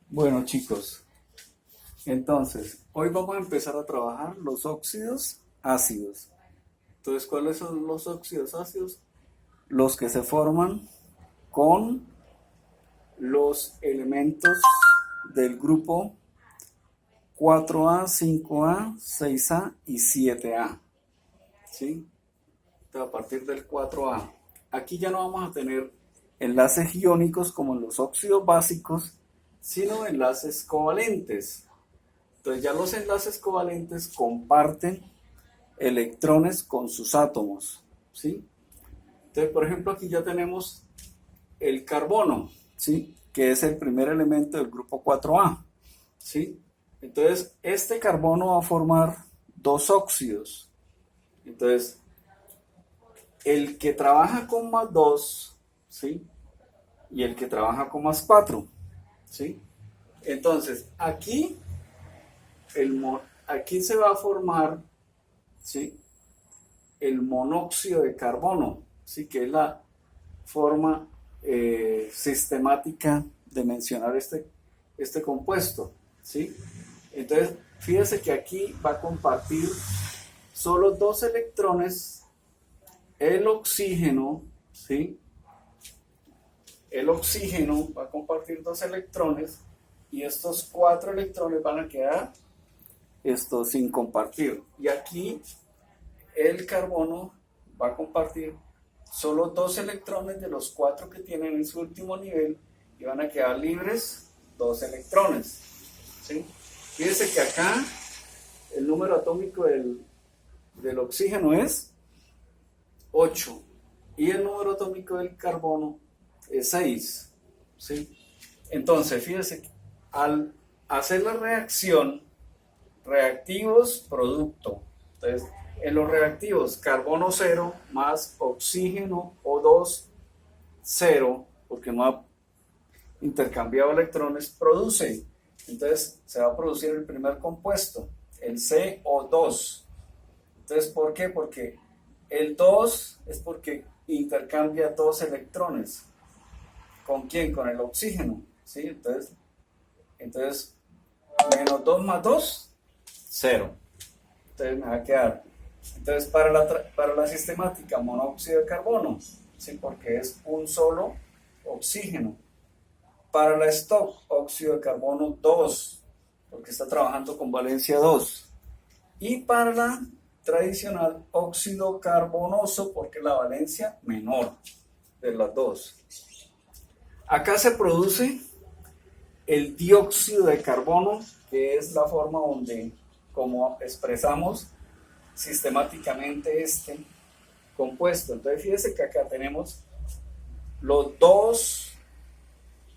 Bueno, chicos, entonces hoy vamos a empezar a trabajar los óxidos ácidos. Entonces, ¿cuáles son los óxidos ácidos? Los que se forman con los elementos del grupo 4A, 5A, 6A y 7A. ¿Sí? Entonces, a partir del 4A. Aquí ya no vamos a tener enlaces iónicos como en los óxidos básicos, sino enlaces covalentes. Entonces ya los enlaces covalentes comparten electrones con sus átomos, ¿sí? Entonces, por ejemplo, aquí ya tenemos el carbono, ¿sí? Que es el primer elemento del grupo 4A, ¿sí? Entonces, este carbono va a formar dos óxidos. Entonces, el que trabaja con más 2, ¿sí? Y el que trabaja con más 4, ¿sí? Entonces, aquí se va a formar, ¿sí? El monóxido de carbono, ¿sí? Que es la forma sistemática de mencionar este compuesto, ¿sí? Entonces, fíjese que aquí va a compartir solo dos electrones el oxígeno, ¿sí? El oxígeno va a compartir dos electrones y estos cuatro electrones van a quedar sin compartir. Y aquí el carbono va a compartir solo dos electrones de los cuatro que tienen en su último nivel y van a quedar libres dos electrones, ¿sí? Fíjense que acá el número atómico del oxígeno es 8 y el número atómico del carbono es 6, ¿sí? Entonces, fíjense que al hacer la reacción, reactivos, producto. Entonces, en los reactivos, carbono 0 más oxígeno O2 0, porque no ha intercambiado electrones, produce. Entonces, se va a producir el primer compuesto, el CO2. Entonces, ¿por qué? Porque el 2 es porque intercambia dos electrones. ¿Con quién? Con el oxígeno, ¿sí? Entonces menos 2 más 2, 0. Entonces me va a quedar. Entonces, para la sistemática, monóxido de carbono, ¿sí? Porque es un solo oxígeno. Para la stock, óxido de carbono 2, porque está trabajando con valencia 2. Y para la tradicional, óxido carbonoso, porque la valencia menor de las dos. Acá se produce el dióxido de carbono, que es la forma donde, como expresamos sistemáticamente este compuesto. Entonces, fíjese que acá tenemos los dos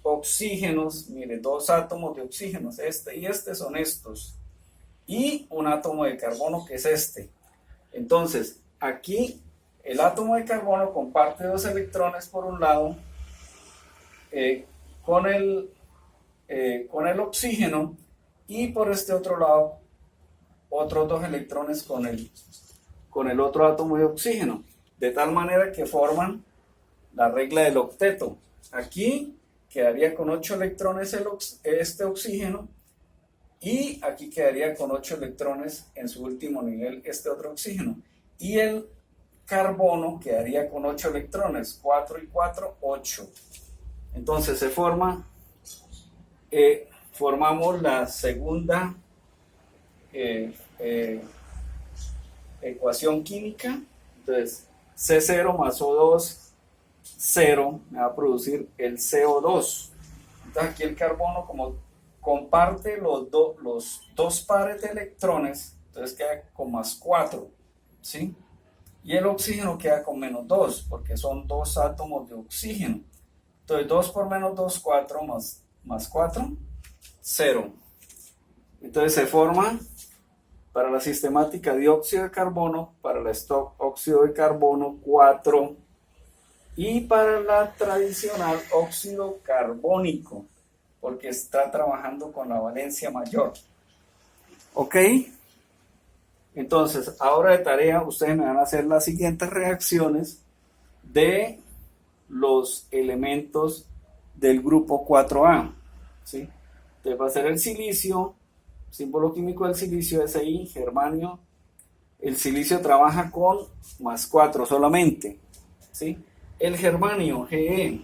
oxígenos, mire, dos átomos de oxígenos, este y este son estos, y un átomo de carbono que es este. Entonces, aquí el átomo de carbono comparte dos electrones por un lado con el oxígeno y por este otro lado otros dos electrones con el otro átomo de oxígeno, de tal manera que forman la regla del octeto. Aquí quedaría con 8 electrones este oxígeno y aquí quedaría con 8 electrones en su último nivel este otro oxígeno. Y el carbono quedaría con 8 electrones, 4 y 4, 8. Entonces se formamos la segunda ecuación química. Entonces C0 más O2, 0, me va a producir el CO2. Entonces aquí el carbono, como comparte los dos pares de electrones, entonces queda con más 4, ¿sí? Y el oxígeno queda con menos 2, porque son dos átomos de oxígeno. Entonces 2 por menos 2, 4, más 4, 0. Entonces se forma para la sistemática dióxido de carbono, para la stock óxido de carbono 4 y para la tradicional óxido carbónico, porque está trabajando con la valencia mayor. ¿Ok? Entonces, ahora de tarea, ustedes me van a hacer las siguientes reacciones de los elementos del grupo 4A, ¿sí? Entonces va a ser el silicio, símbolo químico del silicio, Si, germanio. El silicio trabaja con +4 solamente, ¿sí? El germanio, Ge,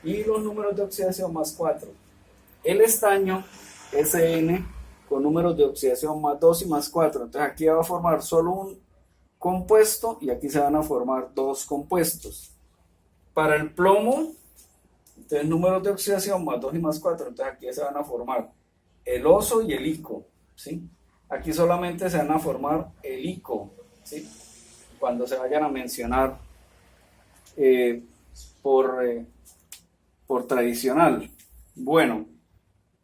y los números de oxidación +4. El estaño, Sn, con números de oxidación +2 y +4. Entonces aquí va a formar solo un compuesto y aquí se van a formar dos compuestos. Para el plomo, entonces números de oxidación +2 y +4. Entonces aquí se van a formar el oso y el ico, ¿sí? Aquí solamente se van a formar el ico, ¿sí? Cuando se vayan a mencionar por tradicional. Bueno,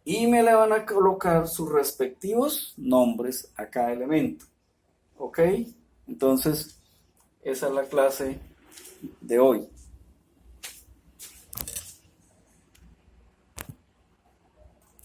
y me le van a colocar sus respectivos nombres a cada elemento. ¿Ok? Entonces, esa es la clase de hoy.